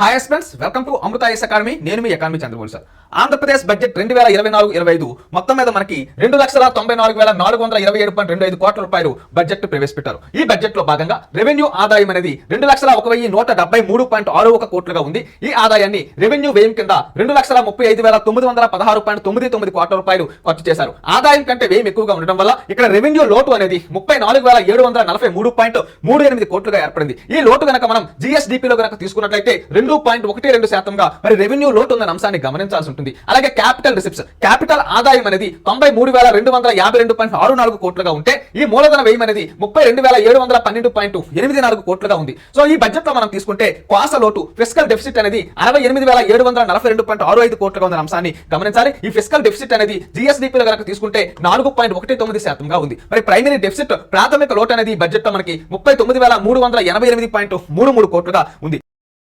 Hi friends, welcome to Amrita IAS academy. నేను మీ economy Chandrabol sir. Andhra Pradesh budget 2024-25 మొత్తం మీద మనకి 2,94,427.25 కోట్ల రూపాయలు బడ్జెట్ ప్రవేశపెట్టారు. ఈ బడ్జెట్ లో భాగంగా రెవెన్యూ ఆదాయం అనేది 2,01,171 కోట్లుగా ఉంది. ఈ ఆదాయాన్ని రెవెన్యూ వ్యయం కింద 2,35,916.99 కోట్ల రూపాయలు ఖర్చు చేశారు. ఆదాయం కంటే వ్యయం ఎక్కువగా ఉండడం వల్ల ఇక్కడ రెవెన్యూ లోటు అనేది 34,743.38 కోట్లుగా ఏర్పడింది. ఈ లోటు గనక మనం జిఎస్డిపిలో గనక తీసుకున్నట్లయితే 2.12% మరి రెవెన్యూ లోటు ఉన్న అంశాన్ని గమనించాల్సి ఉంటుంది. అలాగే క్యాపిటల్ రిసిప్ట్స్, క్యాపిటల్ ఆదాయం అనేది 93,252.64 కోట్లుగా ఉంటే ఈ మూలధన వ్యయం అనేది 32,712.84 కోట్లుగా ఉంది. సో ఈ బడ్జెట్ లో మనం తీసుకుంటే కోస లోటు ఫిస్కల్ డెఫిసిట్ అనేది 68,742.65 కోట్లుగా ఉన్న అంశాన్ని గమనించాలి. ఈ ఫిస్కల్ డెఫిసిట్ అనేది జిఎస్డిపిలో గనక తీసుకుంటే 4.19%గా ఉంది. మరి ప్రైమరీ డెఫిసిట్ ప్రాథమిక లోటు అనేది బడ్జెట్ లో మనకి 39,388.33 కోట్లుగా ఉంది.